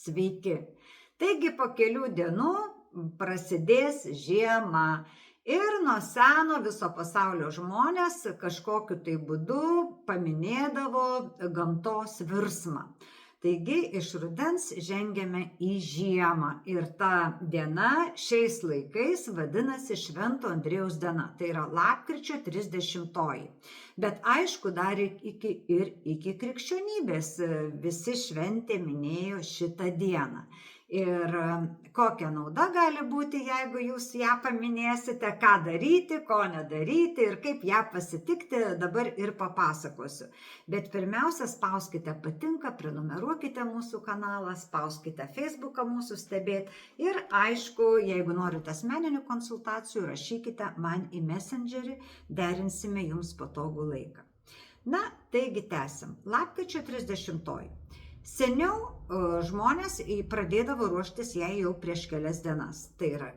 sveiki. Taigi po kelių dienų prasidės žiema ir nuo seno viso pasaulio žmonės kažkokiu tai būdu paminėdavo gamtos virsmą. Taigi iš rudens žengiame į žiemą ir ta diena šiais laikais vadinasi Švento Andriejaus diena, tai yra lapkričio 30-oji. Bet aišku, dar iki krikščionybės visi šventė minėjo šitą dieną. Ir kokia nauda gali būti, jeigu jūs ją paminėsite, ką daryti, ko nedaryti ir kaip ją pasitikti, dabar ir papasakosiu. Bet pirmiausia, spauskite patinka, prenumeruokite mūsų kanalą, spauskite Facebooką mūsų stebėti ir aišku, jeigu norite asmeninių konsultacijų, rašykite man į Messengerį, derinsime jums patogų laiką. Na, taigi tęsim. Lapkričio 30-oji. Seniau žmonės pradėdavo ruoštis jai jau prieš kelias dienas. Tai yra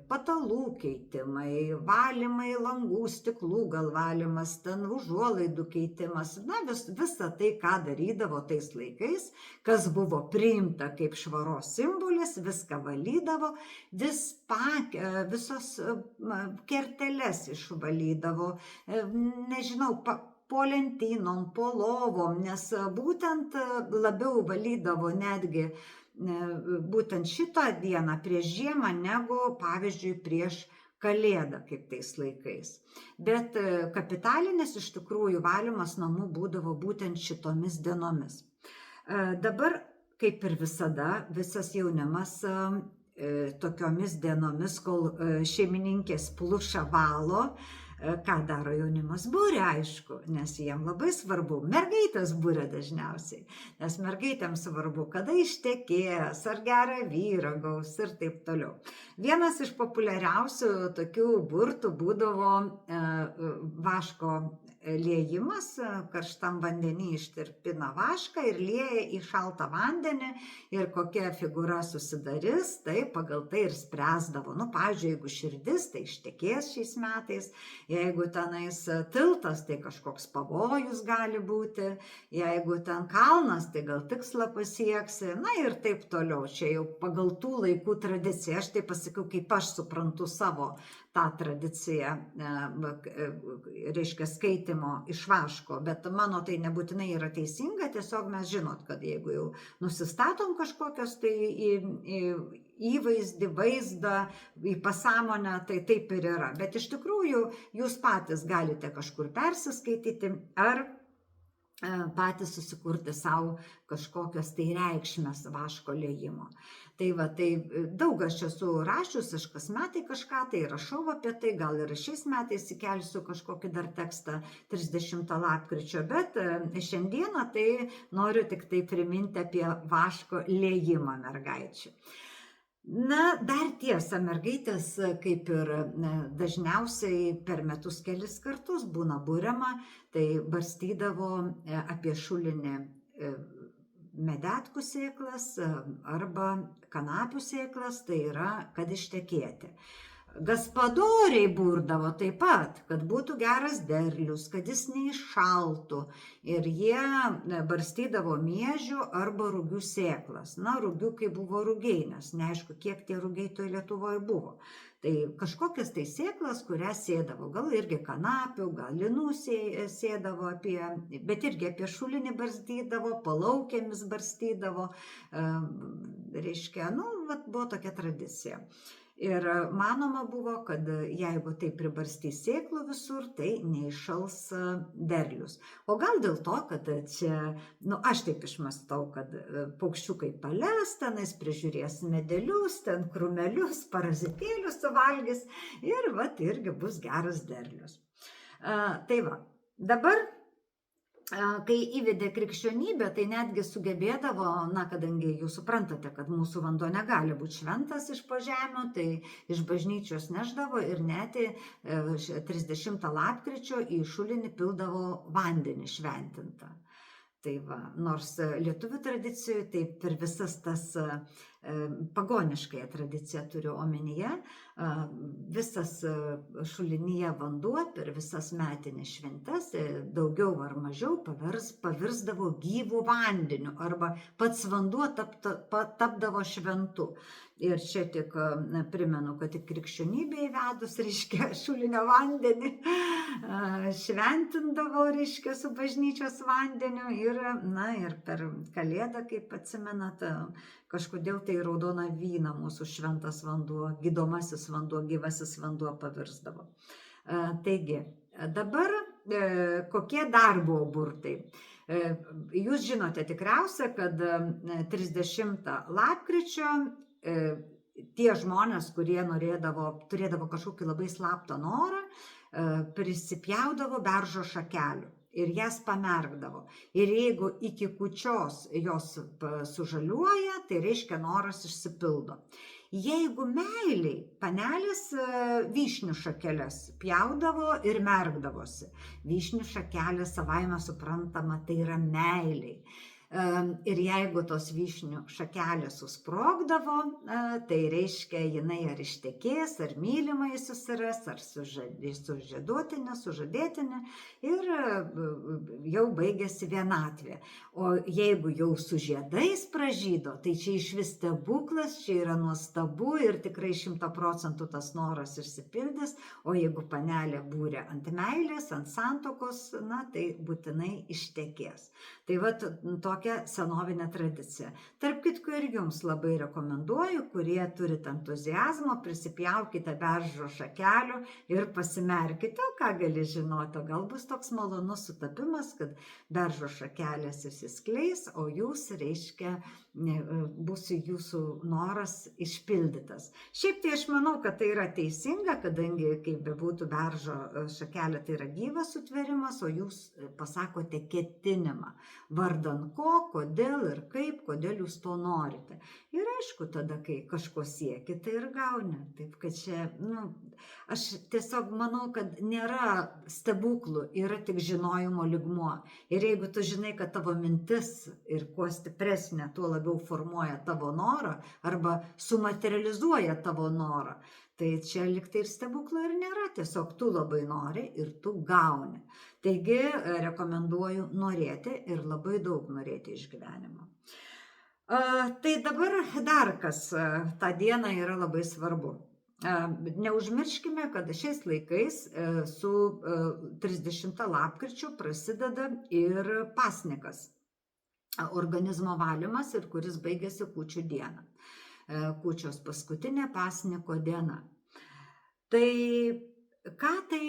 patalų keitimai, valymai langų, stiklų gal valymas, ten užuolaidų keitimas. Na, visa tai, ką darydavo tais laikais, kas buvo priimta kaip švaros simbolis, viską valydavo, visos kerteles išvalydavo, nežinau, po lentynom, po lovom, nes būtent labiau valydavo netgi būtent šitą dieną prieš žiemą negu, pavyzdžiui, prieš Kalėdą, kaip tais laikais. Bet kapitalinis iš tikrųjų valymas namų būdavo būtent šitomis dienomis. Dabar, kaip ir visada, visas jaunimas tokiomis dienomis, kol šeimininkės pluša valo, ką daro jaunimas? Buria, aišku, nes jiem labai svarbu, mergaitės buria dažniausiai, nes mergaitėms svarbu, kada ištekės, ar gerą vyrą gaus ir taip toliau. Vienas iš populiariausių tokių burtų būdavo vaško liejimas, karštam vandenį ištirpina vašką ir lieja į šaltą vandenį ir kokia figūra susidarys, tai pagal tai ir spręsdavo. Nu, pavyzdžiui, jeigu širdis, tai ištekės šiais metais, jeigu tenais tiltas, tai kažkoks pavojus gali būti, jeigu ten kalnas, tai gal tikslą pasieksi, na ir taip toliau. Čia jau pagal tų laikų tradiciją, aš tai pasakiau, kaip aš suprantu savo tą tradiciją, reiškia skaitimo iš vaško, bet mano tai nebūtinai yra teisinga, tiesiog mes žinot, kad jeigu jau nusistatom kažkokios tai įvaizdį, vaizdą, į pasąmonę, tai taip ir yra. Bet iš tikrųjų jūs patys galite kažkur persiskaityti ar patys susikurti savo kažkokios tai reikšmės vaško liejimo. Tai va, tai daug aš esu rašius, aš kas metai kažką tai rašau apie tai, gal ir šiais metais įkelsiu kažkokį dar tekstą 30 lapkričio, bet šiandieną tai noriu tik tai priminti apie vaško liejimą mergaičių. Na, dar tiesa, mergaitės kaip ir dažniausiai per metus kelis kartus būna buriama, tai barstydavo apie šulinį medetkų sėklas arba kanapių sėklas, tai yra, kad ištekėti. Gaspadoriai burdavo taip pat, kad būtų geras derlius, kad jis neiššaltų ir jie barstydavo miežių arba rugių sėklas. Na, rugių kai buvo rugiai, nes neaišku, kiek tie rugiai toje Lietuvoje buvo. Tai kažkokias tai sėklas, kurias sėdavo, gal irgi kanapių, gal linų sėdavo, bet irgi apie šulinį barstydavo, palaukėmis barstydavo, reiškia, buvo tokia tradicija. Ir manoma buvo, kad jeigu tai pribarstys sėklų visur, tai neiššals derlius. O gal dėl to, kad čia, aš taip išmastau, kad paukščiukai pales, tenais prižiūrės medelius, ten krūmelius, parazitėlius suvalgys ir vat irgi bus geras derlius. Tai va, dabar kai įvedė krikščionybę, tai netgi sugebėdavo, kadangi jūs suprantate, kad mūsų vanduo negali būti šventas iš po žemių, tai iš bažnyčios nešdavo ir net 30 lapkričio į šulinį pildavo vandenį šventintą. Tai va, nors lietuvių tradicijoje, tai per visas tas pagoniškąją tradiciją turiu omenyje, visas šulinyje vanduo per visas metinės šventes daugiau ar mažiau pavirsdavo gyvų vandeniu arba pats vanduo tapdavo šventu. Ir čia tik primenu, kad tik krikščionybė įvedus, reiškia, šulinio vandenį šventindavo, reiškia, su bažnyčios vandeniu ir per Kalėdą, kaip atsimenat, kažkodėl tai raudoną vyną mūsų šventas vanduo, gydomasis vanduo, gyvasis vanduo pavirsdavo. Taigi, dabar kokie dar buvo burtai? Jūs žinote tikriausiai, kad 30 lapkričio tie žmonės, kurie turėdavo kažkokį labai slaptą norą, prisipjaudavo beržo šakelių ir jas pamerkdavo. Ir jeigu iki kūčios jos sužaliuoja, tai reiškia noras išsipildo. Jeigu meiliai, panelės vyšnių šakeles pjaudavo ir merkdavosi. Vyšnių šakelės savaime suprantama, tai yra meiliai. Ir jeigu tos vyšnių šakelės susprogdavo, tai reiškia, jinai ar ištekės, ar mylimai susiras, ar sužadėtinė, ir jau baigėsi vienatvė. O jeigu jau su žiedais pražydo, tai čia iš vis stebuklas, čia yra nuostabu ir tikrai 100% tas noras išsipildys, o jeigu panelė būrė ant meilės, ant santokos, tai būtinai ištekės. Tai tokia senovinė tradicija. Tarp kitko ir jums labai rekomenduoju, kurie turite entuziazmo, prisipjaukite beržo šakelių ir pasimerkite, ką gali žinoti. Gal bus toks malonus sutapimas, kad beržo šakelės išsiskleis, o jūs, reiškia, bus jūsų noras išpildytas. Šiaip tai aš manau, kad tai yra teisinga, kadangi, kaip bebūtų, beržo šakelė tai yra gyvas sutvėrimas, o jūs pasakote ketinimą, vardan ko, kodėl ir kaip, kodėl jūs to norite. Ir aišku, tada, kai kažko sieki, tai ir gauni. Taip, kad čia, aš tiesiog manau, kad nėra stebuklų, yra tik žinojimo lygmuo. Ir jeigu tu žinai, kad tavo mintis ir kuo stipresnė, tuo labiau formuoja tavo norą arba sumaterializuoja tavo norą, tai čia liktai ir stebuklo ir nėra, tiesiog tu labai nori ir tu gauni. Taigi rekomenduoju norėti ir labai daug norėti iš gyvenimo. Tai dabar dar kas tą dieną yra labai svarbu. Neužmirškime, kad šiais laikais su 30 lapkričio prasideda ir pasnikas, organizmo valymas, ir kuris baigėsi kūčių dieną. Kūčios paskutinė pasniko diena. Tai ką tai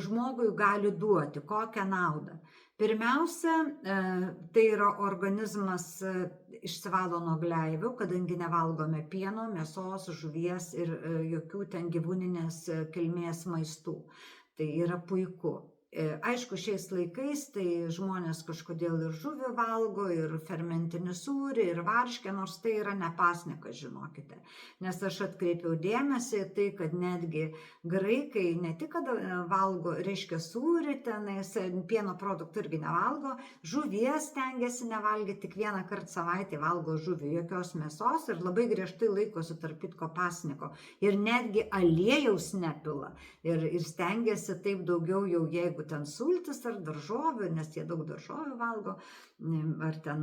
žmogui gali duoti, kokią naudą? Pirmiausia, tai yra organizmas išsivalo nuo gleivių, kadangi nevalgome pieno, mėsos, žuvies ir jokių ten gyvūninės kilmės maistų. Tai yra puiku. Aišku, šiais laikais tai žmonės kažkodėl ir žuvį valgo, ir fermentinį sūrį, ir varškę, nors tai yra ne pasnikas, žinokite. Nes aš atkreipiau dėmesį tai, kad netgi graikai ne tik kad valgo, reiškia sūrį, tenais pieno produktų irgi nevalgo, žuvies stengiasi nevalgyti, tik vieną kartą savaitę valgo žuvį, jokios mėsos ir labai griežtai laikosi tarp kitko pasniko. Ir netgi aliejaus nepila. Ir stengiasi taip daugiau jau, jeigu ten sultis ar daržovių, nes jie daug daržovių valgo, ar ten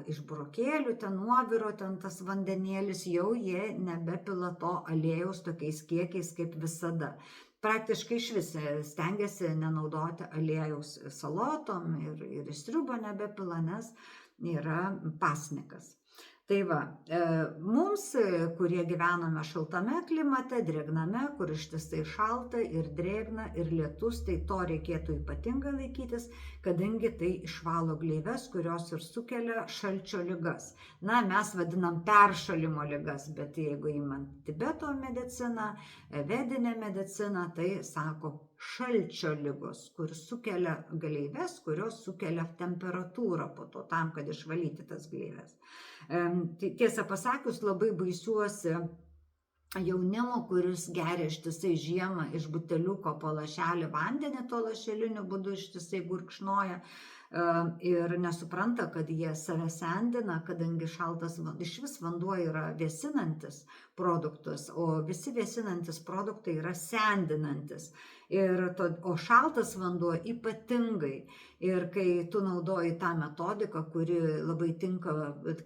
iš burokėlių, ten nuoviro, ten tas vandenėlis, jau jie nebepila to aliejaus tokiais kiekiais kaip visada. Praktiškai iš vis stengiasi nenaudoti aliejaus salotom ir sriubo nebepila, nes yra pasnikas. Tai va, mums, kurie gyvename šaltame klimate, drėgname, kur ištisai šalta ir drėgna ir lietus, tai to reikėtų ypatingai laikytis, kadangi tai išvalo gleives, kurios ir sukelia šalčio ligas. Mes vadinam peršalimo ligas, bet jeigu imant Tibeto mediciną, vedinę mediciną, tai sako šalčio ligos, kur sukelia gleives, kurios sukelia temperatūrą po to, tam, kad išvalyti tas gleives. Tiesą pasakius, labai baisiuosi jaunimo, kuris geria ištisai žiemą iš buteliuko po lašelį vandenį, to lašeliniu būdu ištisai gurkšnoja. ir nesupranta, kad jie save sendina, kadangi iš vis vanduo yra vėsinantis produktas, o visi vėsinantis produktai yra sendinantis. O šaltas vanduo ypatingai. Ir kai tu naudoji tą metodiką, kuri labai tinka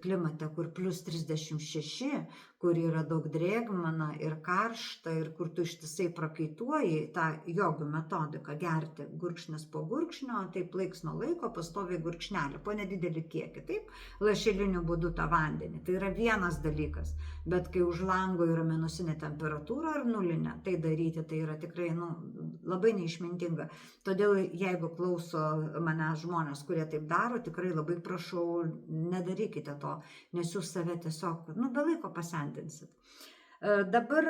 klimate, kur plus 36, kur yra daug drėgmana ir karšta, ir kur tu ištisai prakaituoji, tą jogų metodiką gerti gurkšnis po gurkšnio, taip laiks nuo laiko pastoviai gurkšnelį, po nedidelį kiekį, taip, lašeliniu būdu tą vandenį. Tai yra vienas dalykas, bet kai už lango yra minusinė temperatūra ar nulinė, tai daryti tai yra tikrai labai neišmintinga. Todėl jeigu klauso mane žmonės, kurie taip daro, tikrai labai prašau, nedarykite to, nes jūs save tiesiog, be laiko pasendinsit. Dabar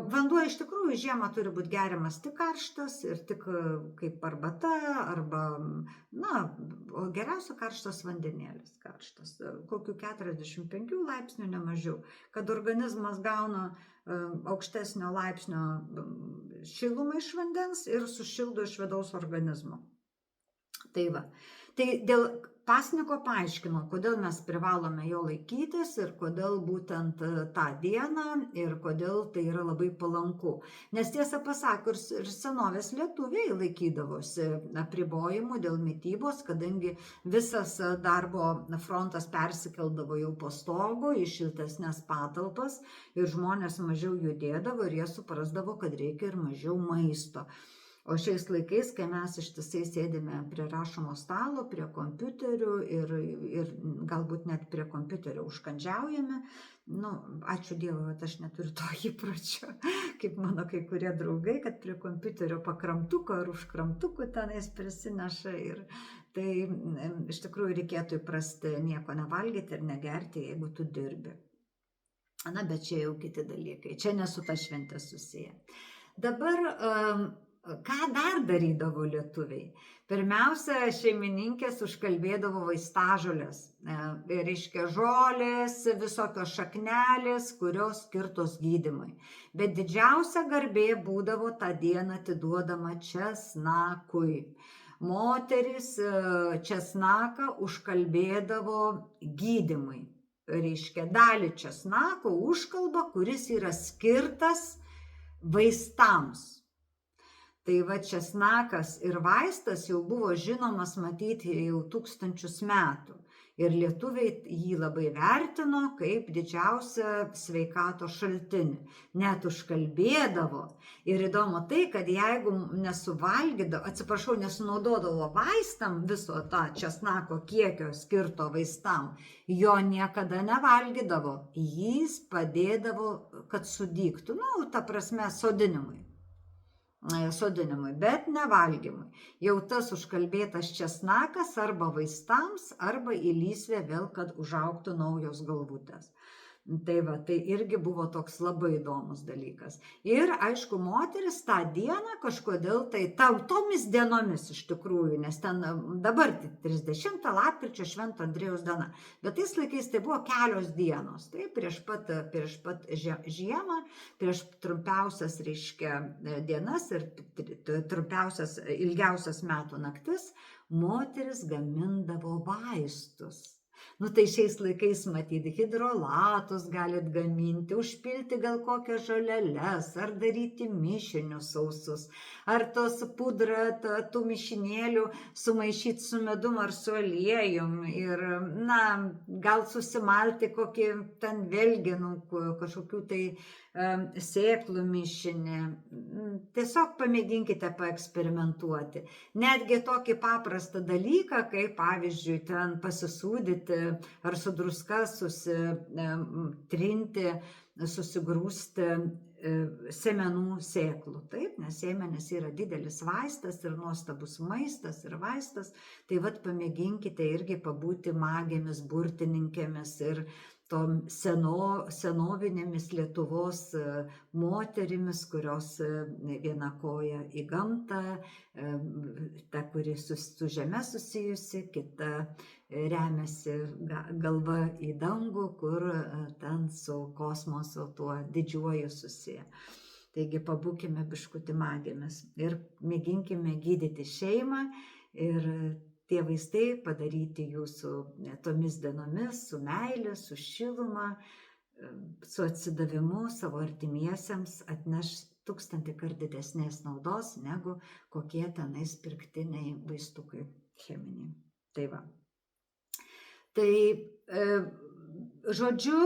vanduo iš tikrųjų žiemą turi būti geriamas tik karštas ir tik kaip arbata arba, o geriausia karštas vandenėlis, karštas, kokių 45 laipsnių nemažiau, kad organizmas gauna aukštesnio laipsnio šilumą iš vandens ir sušildo iš vidaus organizmo. Tai va. Tai dėl pasniko paaiškino, kodėl mes privalome jo laikytis ir kodėl būtent tą dieną ir kodėl tai yra labai palanku. Nes tiesą pasakius, ir senovės lietuviai laikydavosi apribojimų dėl mitybos, kadangi visas darbo frontas persikeldavo jau po stogu į šiltesnes patalpas ir žmonės mažiau judėdavo ir jie suprasdavo, kad reikia ir mažiau maisto. O šiais laikais, kai mes ištisai sėdime prie rašomo stalo, prie kompiuterių ir galbūt net prie kompiuterio užkandžiaujame, ačiū Dievui, kad aš neturiu to įpročio, kaip mano kai kurie draugai, kad prie kompiuterio pakramtuko ar užkramtukų tenais prisineša. Ir tai iš tikrųjų reikėtų įprasti nieko nevalgyti ir negerti, jeigu tu dirbi. Bet čia jau kiti dalykai, čia ne su ta šventė susiję. Dabar ką dar darydavo lietuviai? Pirmiausia, šeimininkės užkalbėdavo vaistažolės, reiškia žolės, visokios šaknelės, kurios skirtos gydymui. Bet didžiausia garbė būdavo tą dieną atiduodama česnakui. Moteris česnaką užkalbėdavo gydymui. Reiškia, dalį česnako užkalba, kuris yra skirtas vaistams. Tai va česnakas ir vaistas jau buvo žinomas matyti jau tūkstančius metų. Ir lietuviai jį labai vertino kaip didžiausią sveikatos šaltinį. Net užkalbėdavo. Ir įdomu tai, kad jeigu nesunaudodavo vaistam viso tą česnako kiekio skirto vaistam, jo niekada nevalgydavo. Jis padėdavo, kad sudygtų. Ta prasme, sodinimui, bet ne valgymui. Jau tas užkalbėtas česnakas arba vaistams, arba į lysvę vėl, kad užaugtų naujos galvutės. Tai va, tai irgi buvo toks labai įdomus dalykas. Ir aišku, moteris tą dieną kažkodėl tomis dienomis iš tikrųjų, nes ten dabar 30 lapkričio Švento Andriejaus diena, bet tais laikais tai buvo kelios dienos, tai prieš pat žiemą, prieš trumpiausias, reiškia, dienas ir ilgiausias metų naktis, moteris gamindavo vaistus. Tai šiais laikais matyti hidrolatus galit gaminti, užpilti gal kokias žoleles, ar daryti mišinius sausus, ar tos pudrą, tų mišinėlių sumaišyti su medum ar su aliejum ir, gal susimalti kokį ten vėlgi, kažkokių tai sėklų mišinį. Tiesiog pamėginkite paeksperimentuoti. Netgi tokį paprastą dalyką, kaip pavyzdžiui ten pasisūdyti ar su druska susitrinti, susigrūsti sėmenų sėklų. Taip, nes sėmenys yra didelis vaistas ir nuostabus maistas ir vaistas. Tai vat pamėginkite irgi pabūti magėmis, burtininkėmis ir tom senovinėmis Lietuvos moterimis, kurios viena koja į gamtą, ta, kuri su žeme susijusi, kita remiasi galva į dangų, kur ten su kosmosu tuo didžiuoju susiję. Taigi pabūkime biškutį magėmis ir mėginkime gydyti šeimą ir tie vaistai padaryti jūsų tomis dienomis su meile, su šiluma, su atsidavimu savo artimiesiems atneš 1000 kart didesnės naudos negu kokie tenais pirktiniai vaistukai cheminiai. Tai va. Tai, žodžiu,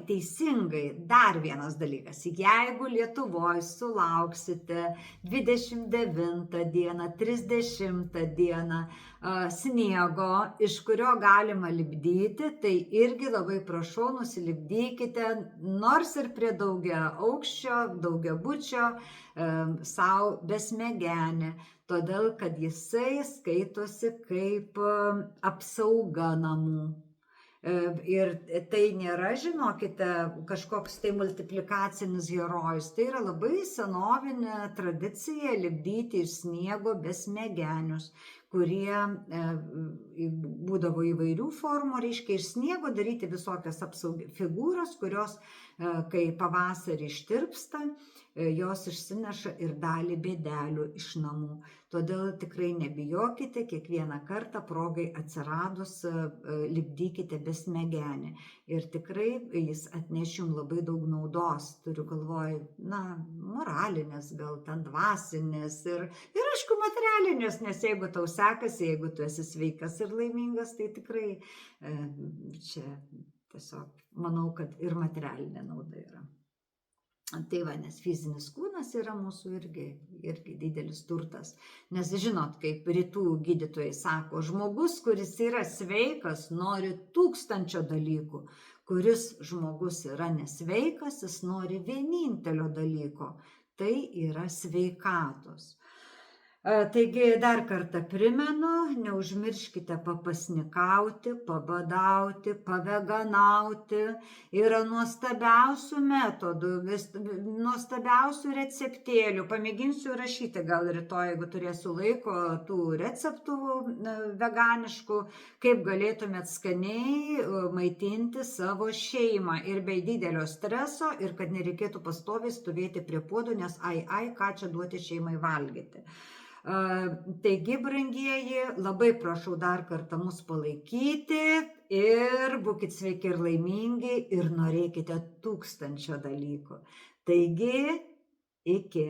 teisingai, dar vienas dalykas. Jeigu Lietuvoje sulauksite 29 dieną, 30 dieną sniego, iš kurio galima lipdyti, tai irgi labai prašau, nusilipdykite, nors ir prie daugiaaukščio, daugiabučio, savo besmegenį, todėl kad jisai skaitosi kaip apsauga namų. Ir tai nėra, žinokite, kažkoks tai multiplikacinis herojus, tai yra labai senovinė tradicija lipdyti iš sniego besmegenius, kurie būdavo įvairių formų, reiškia iš sniego daryti visokias figūras, kurios, kai pavasarį ištirpsta, jos išsineša ir dalį bėdelių iš namų. Todėl tikrai nebijokite, kiekvieną kartą progai atsiradus lipdykite besmegenį. Ir tikrai jis atneš jums labai daug naudos, turiu galvoj, moralinės, gal ten dvasinės ir aišku materialinės, nes jeigu tau sekasi, jeigu tu esi sveikas ir laimingas, tai tikrai čia tiesiog manau, kad ir materialinė nauda yra. Tai va, nes fizinis kūnas yra mūsų irgi didelis turtas. Nes žinot, kaip rytų gydytojai sako, žmogus, kuris yra sveikas, nori 1000 dalykų. Kuris žmogus yra nesveikas, jis nori vienintelio dalyko. Tai yra sveikatos. Taigi dar kartą primenu, neužmirškite papasnikauti, pabadauti, paveganauti. Yra nuostabiausių metodų, nuostabiausių receptėlių. Pamėginsiu rašyti gal rytoj, jeigu turėsiu laiko, tų receptų veganiškų, kaip galėtumėt skaniai maitinti savo šeimą ir be didelio streso ir kad nereikėtų pastoviai stovėti prie puodų, nes ką čia duoti šeimai valgyti. Taigi, brangieji, labai prašau dar kartą mus palaikyti ir būkit sveiki ir laimingi ir norėkite 1000 dalykų. Taigi, iki.